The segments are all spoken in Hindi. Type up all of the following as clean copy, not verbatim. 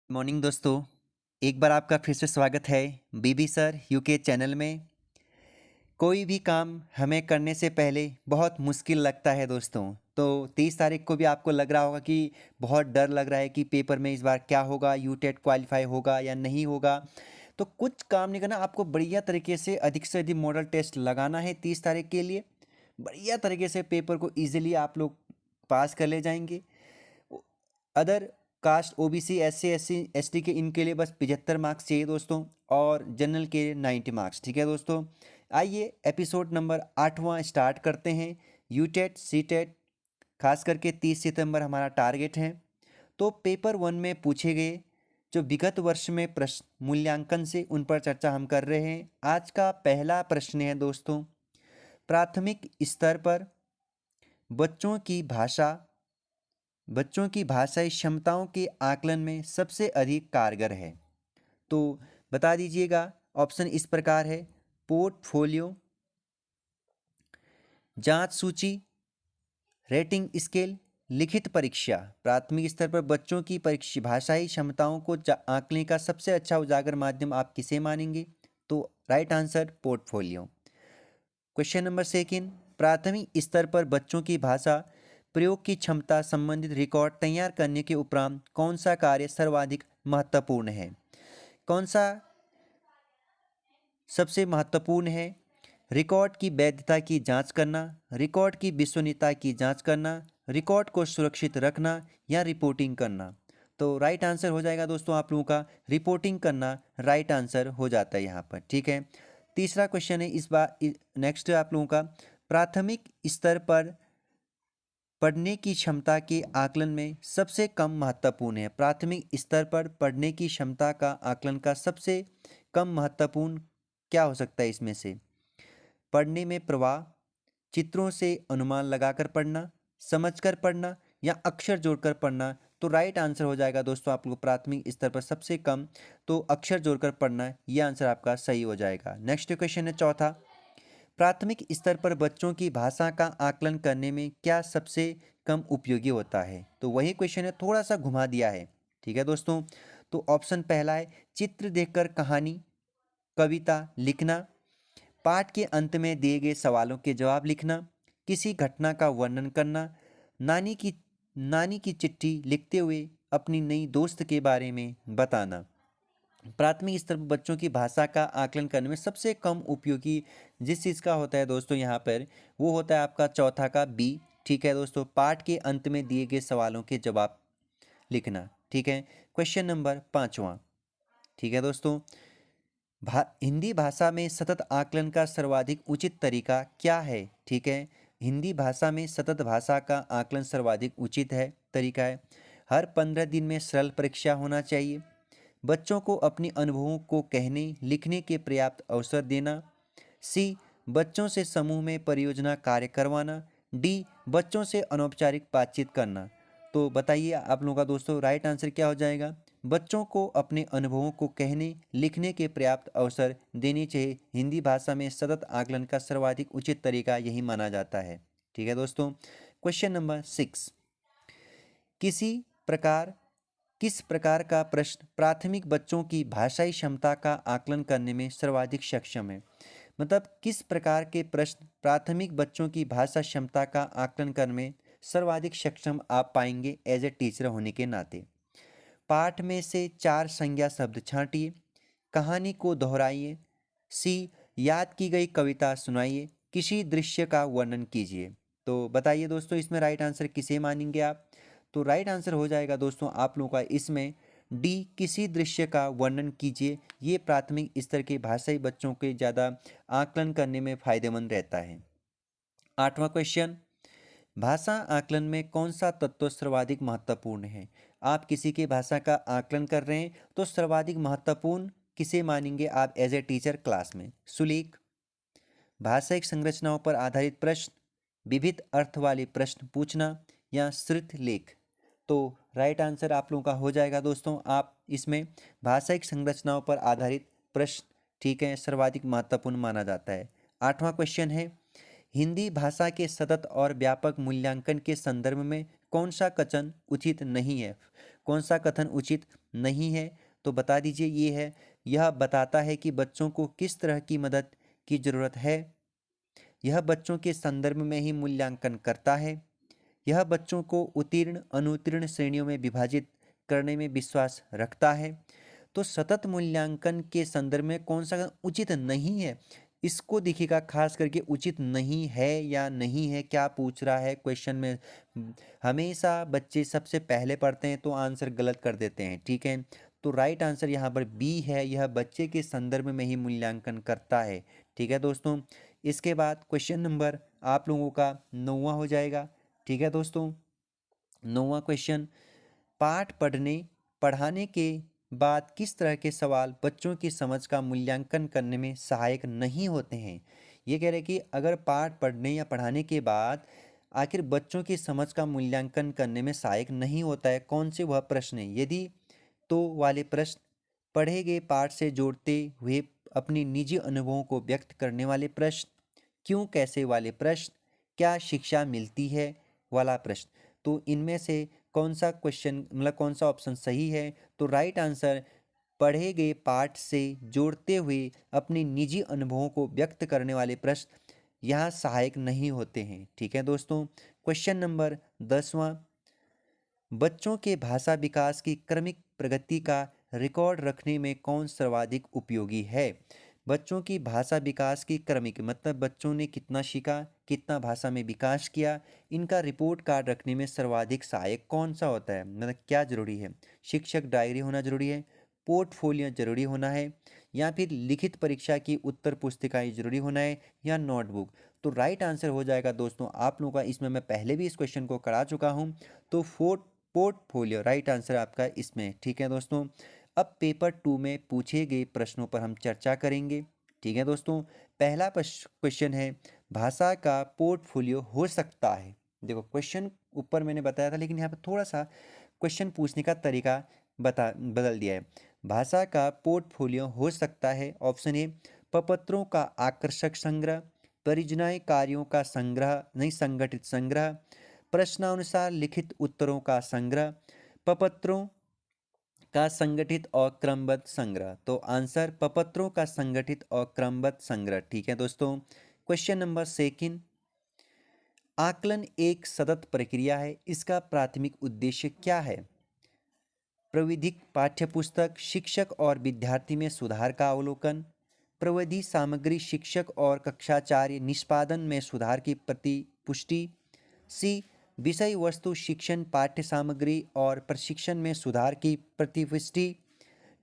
मॉर्निंग दोस्तों। एक बार आपका फिर से स्वागत है बीबी सर यूके चैनल में। कोई भी काम हमें करने से पहले बहुत मुश्किल लगता है दोस्तों। तो 30 तारीख को भी आपको लग रहा होगा कि बहुत डर लग रहा है कि पेपर में इस बार क्या होगा, यूटेट क्वालिफाई होगा या नहीं होगा। तो कुछ काम नहीं करना, आपको बढ़िया तरीके से अधिक मॉडल टेस्ट लगाना है 30 तारीख के लिए। बढ़िया तरीके से पेपर को ईजिली आप लोग पास कर ले जाएंगे। Other caste OBC SC SC ST के इनके लिए बस 75 मार्क्स चाहिए दोस्तों, और जनरल के 90 मार्क्स। ठीक है दोस्तों, आइए एपिसोड नंबर 8वां स्टार्ट करते हैं। यूटेट सी टेट खास करके 30 सितंबर हमारा टारगेट है। तो पेपर 1 में पूछे गए जो विगत वर्ष में प्रश्न मूल्यांकन से उन पर चर्चा हम कर रहे हैं। आज का पहला प्रश्न है दोस्तों, प्राथमिक स्तर पर बच्चों की भाषा बच्चों की भाषाई क्षमताओं के आकलन में सबसे अधिक कारगर है। तो बता दीजिएगा। ऑप्शन इस प्रकार है: पोर्टफोलियो, जांच सूची, रेटिंग स्केल, लिखित परीक्षा। प्राथमिक स्तर पर बच्चों की परीक्षा भाषाई क्षमताओं को आंकने का सबसे अच्छा उजागर माध्यम आप किसे मानेंगे? तो right answer portfolio. Question number second, प्राथमिक स्तर पर बच्चों की भाषा प्रयोग की क्षमता संबंधित रिकॉर्ड तैयार करने के उपरांत कौन सा कार्य सर्वाधिक महत्वपूर्ण है? कौन सा सबसे महत्वपूर्ण है? रिकॉर्ड की वैधता की जांच करना, रिकॉर्ड की विश्वसनीयता की जांच करना, रिकॉर्ड को सुरक्षित रखना या रिपोर्टिंग करना। तो राइट आंसर हो जाएगा दोस्तों आप लोगों का रिपोर्टिंग करना। राइट आंसर हो जाता है यहाँ पर। ठीक है, तीसरा क्वेश्चन है इस बार नेक्स्ट आप लोगों का, प्राथमिक स्तर पर पढ़ने की क्षमता के आकलन में सबसे कम महत्वपूर्ण है। प्राथमिक स्तर पर पढ़ने की क्षमता का आकलन का सबसे कम महत्वपूर्ण क्या हो सकता है इसमें से? पढ़ने में प्रवाह, चित्रों से अनुमान लगाकर पढ़ना, समझकर पढ़ना या अक्षर जोड़कर पढ़ना। तो राइट आंसर हो जाएगा दोस्तों आप लोग प्राथमिक स्तर पर सबसे कम, तो अक्षर जोड़कर पढ़ना, यह आंसर आपका सही हो जाएगा। नेक्स्ट क्वेश्चन है चौथा, प्राथमिक स्तर पर बच्चों की भाषा का आकलन करने में क्या सबसे कम उपयोगी होता है? तो वही क्वेश्चन है, थोड़ा सा घुमा दिया है। ठीक है दोस्तों, तो ऑप्शन पहला है चित्र देखकर कहानी कविता लिखना, पाठ के अंत में दिए गए सवालों के जवाब लिखना, किसी घटना का वर्णन करना, नानी की नानी की चिट्ठी लिखते हुए अपनी नई दोस्त के बारे में बताना। प्राथमिक स्तर पर बच्चों की भाषा का आकलन करने में सबसे कम उपयोगी जिस चीज़ का होता है दोस्तों यहाँ पर, वो होता है आपका चौथा का बी। ठीक है दोस्तों, पाठ के अंत में दिए गए सवालों के जवाब लिखना। ठीक है, क्वेश्चन नंबर 5वां। ठीक है दोस्तों, हिंदी भाषा में सतत आकलन का सर्वाधिक उचित तरीका क्या है? ठीक है, हिंदी भाषा में सतत भाषा का आकलन सर्वाधिक उचित है तरीका है, हर 15 दिन में सरल परीक्षा होना चाहिए, बच्चों को अपने अनुभवों को कहने लिखने के पर्याप्त अवसर देना, सी बच्चों से समूह में परियोजना कार्य करवाना, डी बच्चों से अनौपचारिक बातचीत करना। तो बताइए आप लोगों का दोस्तों राइट आंसर क्या हो जाएगा? बच्चों को अपने अनुभवों को कहने लिखने के पर्याप्त अवसर देने चाहिए। हिंदी भाषा में सतत आकलन का सर्वाधिक उचित तरीका यही माना जाता है। ठीक है दोस्तों, क्वेश्चन नंबर 6, किसी प्रकार किस प्रकार का प्रश्न प्राथमिक बच्चों की भाषाई क्षमता का आकलन करने में सर्वाधिक सक्षम है? मतलब किस प्रकार के प्रश्न प्राथमिक बच्चों की भाषा क्षमता का आकलन करने में सर्वाधिक सक्षम आप पाएंगे एज ए टीचर होने के नाते? पाठ में से 4 संज्ञा शब्द छांटिए, कहानी को दोहराइए, सी याद की गई कविता सुनाइए, किसी दृश्य का वर्णन कीजिए। तो बताइए दोस्तों इसमें राइट आंसर किसे मानेंगे आप? तो राइट आंसर हो जाएगा दोस्तों आप लोगों का इसमें डी, किसी दृश्य का वर्णन कीजिए। ये प्राथमिक स्तर के भाषाई बच्चों के ज़्यादा आकलन करने में फायदेमंद रहता है। 8वां क्वेश्चन, भाषा आकलन में कौन सा तत्व सर्वाधिक महत्वपूर्ण है? आप किसी की भाषा का आकलन कर रहे हैं तो सर्वाधिक महत्वपूर्ण किसे मानेंगे आप एज ए टीचर क्लास में? सुलेख, भाषाई संरचनाओं पर आधारित प्रश्न, विविध अर्थ वाले प्रश्न पूछना या श्रुत लेख। तो राइट आंसर आप लोगों का हो जाएगा दोस्तों आप इसमें भाषाई संरचनाओं पर आधारित प्रश्न, ठीक है, सर्वाधिक महत्वपूर्ण माना जाता है। 8वां क्वेश्चन है, हिंदी भाषा के सतत और व्यापक मूल्यांकन के संदर्भ में कौन सा कथन उचित नहीं है? कौन सा कथन उचित नहीं है? तो बता दीजिए। ये है, यह बताता है कि बच्चों को किस तरह की मदद की ज़रूरत है। यह बच्चों के संदर्भ में ही मूल्यांकन करता है। यह बच्चों को उत्तीर्ण अनुत्तीर्ण श्रेणियों में विभाजित करने में विश्वास रखता है। तो सतत मूल्यांकन के संदर्भ में कौन सा उचित नहीं है, इसको देखिएगा खास करके। उचित नहीं है या नहीं है, क्या पूछ रहा है क्वेश्चन में। हमेशा बच्चे सबसे पहले पढ़ते हैं तो आंसर गलत कर देते हैं, ठीक है। तो राइट आंसर यहाँ पर बी है, यह बच्चे के संदर्भ में ही मूल्यांकन करता है, ठीक है दोस्तों। इसके बाद क्वेश्चन नंबर आप लोगों का 9वां हो जाएगा, ठीक है दोस्तों। 9वां क्वेश्चन, पाठ पढ़ाने के बाद किस तरह के सवाल बच्चों की समझ का मूल्यांकन करने में सहायक नहीं होते हैं। ये कह रहे हैं कि अगर पाठ पढ़ने या पढ़ाने के बाद आखिर बच्चों की समझ का मूल्यांकन करने में सहायक नहीं होता है, कौन से वह प्रश्न है। यदि तो वाले प्रश्न, पढ़े गए पाठ से जोड़ते हुए अपनी निजी अनुभवों को व्यक्त करने वाले प्रश्न, क्यों कैसे वाले प्रश्न, क्या शिक्षा मिलती है वाला प्रश्न। तो इनमें से कौन सा क्वेश्चन, मतलब कौन सा ऑप्शन सही है। तो राइट आंसर, पढ़े गए पाठ से जोड़ते हुए अपने निजी अनुभवों को व्यक्त करने वाले प्रश्न यहाँ सहायक नहीं होते हैं, ठीक है दोस्तों। क्वेश्चन नंबर 10वां, बच्चों के भाषा विकास की क्रमिक प्रगति का रिकॉर्ड रखने में कौन सर्वाधिक उपयोगी है। बच्चों की भाषा विकास की क्रमिक मतलब बच्चों ने कितना सीखा, कितना भाषा में विकास किया, इनका रिपोर्ट कार्ड रखने में सर्वाधिक सहायक कौन सा होता है, मतलब क्या जरूरी है। शिक्षक डायरी होना जरूरी है, पोर्टफोलियो जरूरी होना है, या फिर लिखित परीक्षा की उत्तर पुस्तिकाएं जरूरी होना है, या नोटबुक। तो राइट आंसर हो जाएगा दोस्तों आप लोगों का, इसमें मैं पहले भी इस क्वेश्चन को करा चुका हूँ। तो पोर्टफोलियो राइट आंसर आपका इसमें, ठीक है दोस्तों। अब पेपर 2 में पूछे गए प्रश्नों पर हम चर्चा करेंगे, ठीक है दोस्तों। पहला क्वेश्चन है, भाषा का पोर्टफोलियो हो सकता है। देखो क्वेश्चन ऊपर मैंने बताया था, लेकिन यहाँ पर थोड़ा सा क्वेश्चन पूछने का तरीका बदल दिया है। भाषा का पोर्टफोलियो हो सकता है, ऑप्शन ए, प्रपत्रों का आकर्षक संग्रह, परियोजनाएं कार्यों का संग्रह नहीं संगठित संग्रह, प्रश्नानुसार लिखित उत्तरों का संग्रह, प्रपत्रों का संगठित और क्रमबद्ध संग्रह। तो आंसर प्रपत्रों का संगठित और क्रमबद्ध संग्रह, ठीक है दोस्तों। क्वेश्चन नंबर 2, आकलन एक सतत प्रक्रिया है, इसका प्राथमिक उद्देश्य क्या है। प्राविधिक पाठ्यपुस्तक, शिक्षक और विद्यार्थी में सुधार का अवलोकन, प्रविधि सामग्री शिक्षक और कक्षाचार्य निष्पादन में सुधार की प्रतिपुष्टि, सी, विषय वस्तु शिक्षण पाठ्य सामग्री और प्रशिक्षण में सुधार की प्रतिपुष्टि,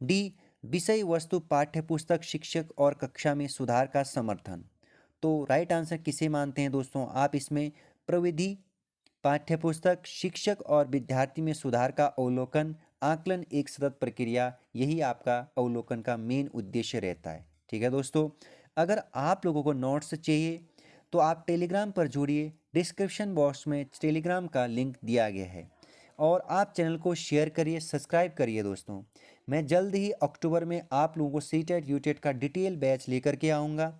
डी, विषय वस्तु पाठ्यपुस्तक शिक्षक और कक्षा में सुधार का समर्थन। तो राइट आंसर किसे मानते हैं दोस्तों आप इसमें, प्रविधि पाठ्यपुस्तक शिक्षक और विद्यार्थी में सुधार का अवलोकन, आकलन एक सतत प्रक्रिया, यही आपका अवलोकन का मेन उद्देश्य रहता है, ठीक है दोस्तों। अगर आप लोगों को नोट्स चाहिए तो आप टेलीग्राम पर जुड़िए, डिस्क्रिप्शन बॉक्स में टेलीग्राम का लिंक दिया गया है। और आप चैनल को शेयर करिए, सब्सक्राइब करिए दोस्तों। मैं जल्द ही अक्टूबर में आप लोगों को सीटेट यूटेट का डिटेल बैच लेकर के आऊँगा,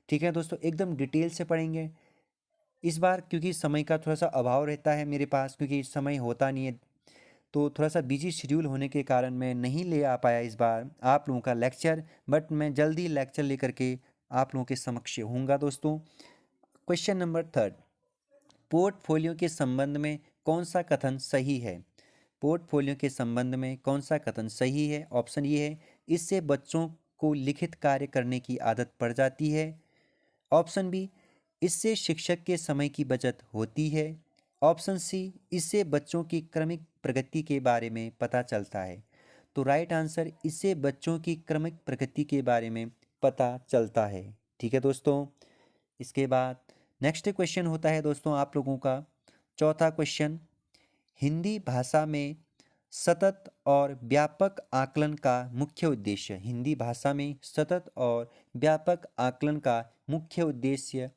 ठीक है दोस्तों। एकदम डिटेल से पढ़ेंगे इस बार, क्योंकि समय का थोड़ा सा अभाव रहता है मेरे पास, क्योंकि समय होता नहीं है। तो थोड़ा सा बिजी शेड्यूल होने के कारण मैं नहीं ले आ पाया इस बार आप लोगों का लेक्चर, बट मैं जल्दी लेक्चर लेकर के आप लोगों के समक्ष होऊंगा दोस्तों। क्वेश्चन नंबर 3, पोर्टफोलियो के संबंध में कौन सा कथन सही है। पोर्टफोलियो के संबंध में कौन सा कथन सही है, ऑप्शन ये है, इससे बच्चों को लिखित कार्य करने की आदत पड़ जाती है, ऑप्शन बी, इससे शिक्षक के समय की बचत होती है, ऑप्शन सी, इससे बच्चों की क्रमिक प्रगति के बारे में पता चलता है। तो राइट आंसर, इससे बच्चों की क्रमिक प्रगति के बारे में पता चलता है, ठीक है दोस्तों। इसके बाद नेक्स्ट क्वेश्चन होता है दोस्तों आप लोगों का चौथा क्वेश्चन, हिंदी भाषा में सतत और व्यापक आकलन का मुख्य उद्देश्य। हिंदी भाषा में सतत और व्यापक आकलन का मुख्य उद्देश्य,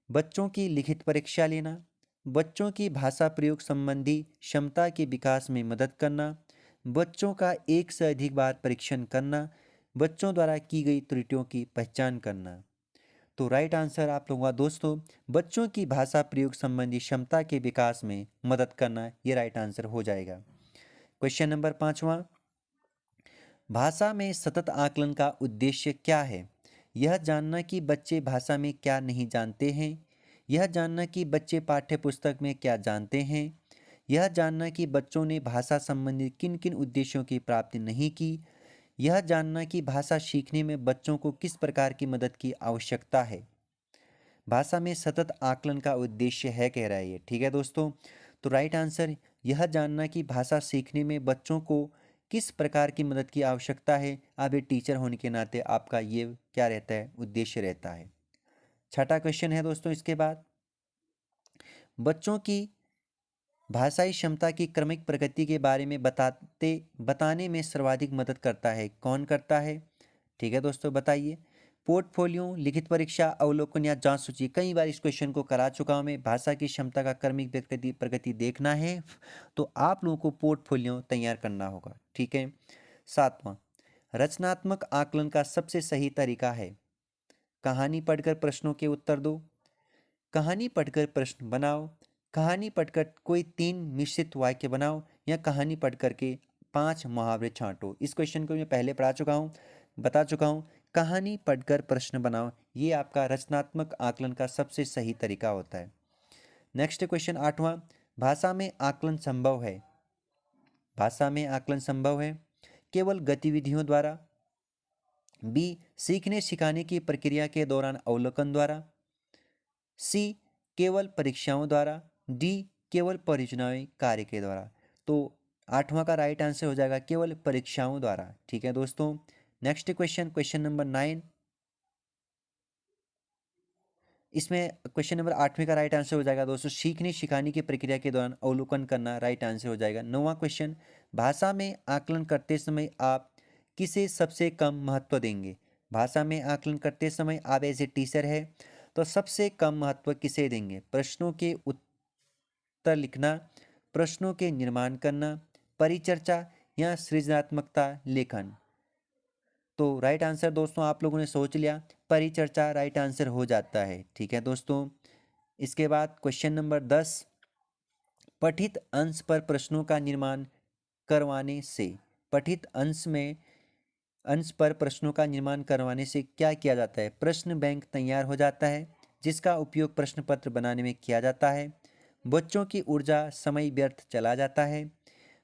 बच्चों की लिखित परीक्षा लेना, बच्चों की भाषा प्रयोग संबंधी क्षमता के विकास में मदद करना, बच्चों का एक से अधिक बार परीक्षण करना, बच्चों द्वारा की गई त्रुटियों की पहचान करना। तो राइट आंसर आप लोगों का दोस्तों, बच्चों की भाषा प्रयोग संबंधी क्षमता के विकास में मदद करना, ये राइट आंसर हो जाएगा। क्वेश्चन नंबर 5वां, भाषा में सतत आकलन का उद्देश्य क्या है? यह जानना कि बच्चे भाषा में क्या नहीं जानते हैं। यह जानना कि बच्चे पाठ्य पुस्तक में क्या जानते हैं। यह जानना कि बच्चों ने भाषा संबंधी किन किन उद्देश्यों की प्राप्ति नहीं की। यह जानना कि भाषा सीखने में बच्चों को किस प्रकार की मदद की आवश्यकता है। भाषा में सतत आकलन का उद्देश्य है, कह रहा है ये। ठीक है दोस्तों, तो राइट आंसर यह जानना कि भाषा सीखने में बच्चों को किस प्रकार की मदद की आवश्यकता है। आप एक टीचर होने के नाते आपका ये क्या रहता है, उद्देश्य रहता है। छठा क्वेश्चन है दोस्तों इसके बाद, बच्चों की भाषाई क्षमता की क्रमिक प्रगति के बारे में बताने में सर्वाधिक मदद करता है, कौन करता है? ठीक है दोस्तों, बताइए। पोर्टफोलियो, लिखित परीक्षा, अवलोकन या जांच सूची। कई बार इस क्वेश्चन को करा चुका हूं मैं। भाषा की क्षमता का क्रमिक प्रगति देखना है तो आप लोगों को पोर्टफोलियो तैयार करना होगा। ठीक है। 7वां, रचनात्मक आकलन का सबसे सही तरीका है। कहानी पढ़कर प्रश्नों के उत्तर दो, कहानी पढ़कर प्रश्न बनाओ, कहानी पढ़कर कोई 3 मिश्रित वाक्य बनाओ, या कहानी पढ़ करके 5 मुहावरे छांटो। इस क्वेश्चन को मैं पहले बता चुका हूँ। कहानी पढ़कर प्रश्न बनाओ, ये आपका रचनात्मक आकलन का सबसे सही तरीका होता है। नेक्स्ट क्वेश्चन 8वां, भाषा में आकलन संभव है। भाषा में आकलन संभव है केवल गतिविधियों द्वारा। बी, सीखने सिखाने की प्रक्रिया के दौरान अवलोकन द्वारा। सी, केवल परीक्षाओं द्वारा। डी, केवल परियोजनाएं कार्य के द्वारा। तो 8वां का राइट आंसर हो जाएगा केवल परीक्षाओं द्वारा। ठीक है दोस्तों। Next question number 9। इसमें क्वेश्चन नंबर 8वें का राइट आंसर हो जाएगा दोस्तों, सीखने सिखाने की प्रक्रिया के दौरान अवलोकन करना राइट आंसर हो जाएगा। 9वां क्वेश्चन, भाषा में आकलन करते समय आप किसे सबसे कम महत्व देंगे? भाषा में आकलन करते समय आप एज ए टीचर है तो सबसे कम महत्व किसे देंगे? प्रश्नों के उत्तर लिखना, प्रश्नों के निर्माण करना, परिचर्चा या सृजनात्मकता लेखन। तो राइट आंसर दोस्तों आप लोगों ने सोच लिया, परिचर्चा राइट आंसर हो जाता है। ठीक है दोस्तों। इसके बाद क्वेश्चन नंबर 10, पठित अंश पर प्रश्नों का निर्माण करवाने से, पठित अंश पर प्रश्नों का निर्माण करवाने से क्या किया जाता है? प्रश्न बैंक तैयार हो जाता है जिसका उपयोग प्रश्न पत्र बनाने में किया जाता है। बच्चों की ऊर्जा समय व्यर्थ चला जाता है।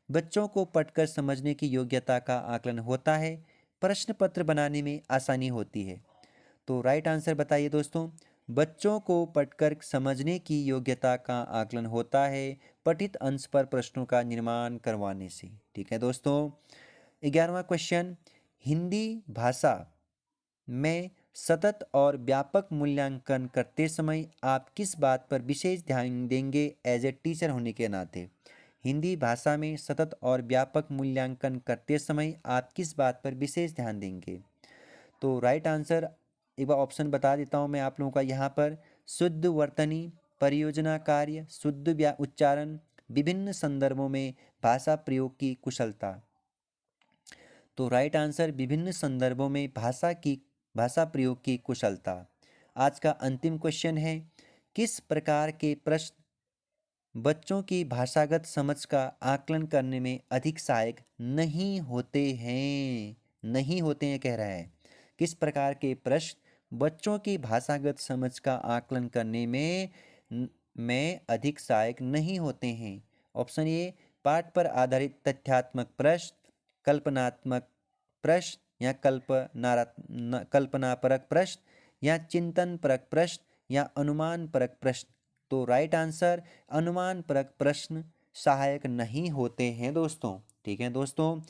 बच्चों को पढ़कर समझने की योग्यता का आकलन होता है। प्रश्न पत्र बनाने में आसानी होती है। तो राइट आंसर बताइए दोस्तों। बच्चों को पढ़कर समझने की योग्यता का आकलन होता है पठित अंश पर प्रश्नों का निर्माण करवाने से। ठीक है दोस्तों। 11वां क्वेश्चन, हिंदी भाषा में सतत और व्यापक मूल्यांकन करते समय आप किस बात पर विशेष ध्यान देंगे एज ए टीचर होने के नाते? हिंदी भाषा में सतत और व्यापक मूल्यांकन करते समय आप किस बात पर विशेष ध्यान देंगे? तो राइट आंसर एक बार ऑप्शन बता देता हूँ मैं आप लोगों का यहाँ पर, शुद्ध वर्तनी, परियोजना कार्य, शुद्ध उच्चारण, विभिन्न संदर्भों में भाषा प्रयोग की कुशलता। तो राइट आंसर विभिन्न संदर्भों में भाषा प्रयोग की कुशलता। आज का अंतिम क्वेश्चन है, किस प्रकार के प्रश्न बच्चों की भाषागत समझ का आकलन करने में अधिक सहायक नहीं होते हैं? नहीं होते हैं कह रहा है। किस प्रकार के प्रश्न बच्चों की भाषागत समझ का आकलन करने में अधिक सहायक नहीं होते हैं? ऑप्शन ए, पाठ पर आधारित तथ्यात्मक प्रश्न, कल्पनात्मक प्रश्न या कल्पनापरक प्रश्न, या चिंतन परक प्रश्न, या अनुमान परक प्रश्न। तो राइट आंसर अनुमान परक प्रश्न सहायक नहीं होते हैं दोस्तों। ठीक है दोस्तों,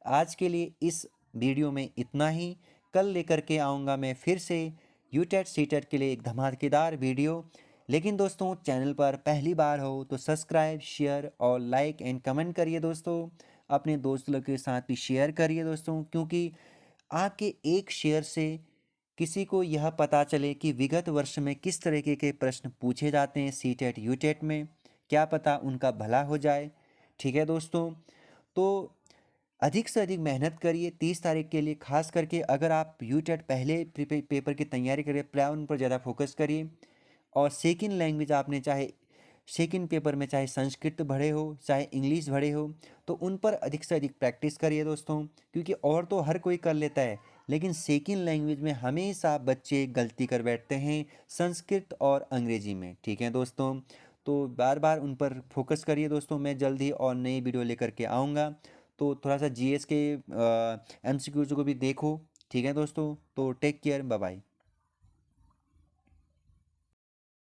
आज के लिए इस वीडियो में इतना ही। कल लेकर के आऊँगा मैं फिर से यूटेट सीटेट के लिए एक धमाकेदार वीडियो। लेकिन दोस्तों चैनल पर पहली बार हो तो सब्सक्राइब, शेयर और लाइक एंड कमेंट करिए दोस्तों। अपने दोस्तों के साथ भी शेयर करिए दोस्तों, क्योंकि आपके एक शेयर से किसी को यह पता चले कि विगत वर्ष में किस तरीके के प्रश्न पूछे जाते हैं सीटेट यूटेट में, क्या पता उनका भला हो जाए। ठीक है दोस्तों, तो अधिक से अधिक मेहनत करिए 30 तारीख के लिए। खास करके अगर आप यूटेट पहले पेपर की तैयारी करिए, पर्यावरण पर ज़्यादा फोकस करिए। और सेकंड लैंग्वेज आपने चाहे सेकंड पेपर में चाहे संस्कृत पढ़े हो चाहे इंग्लिश पढ़े हो, तो उन पर अधिक से अधिक प्रैक्टिस करिए दोस्तों, क्योंकि और तो हर कोई कर लेता है, लेकिन सेकंड लैंग्वेज में हमेशा बच्चे गलती कर बैठते हैं, संस्कृत और अंग्रेजी में। ठीक है दोस्तों, तो बार बार उन पर फोकस करिए दोस्तों। मैं जल्द ही और नई वीडियो लेकर के आऊँगा, तो थोड़ा सा जीएस के एमसीक्यूज को भी देखो। ठीक है दोस्तों, तो टेक केयर, बाय बाय।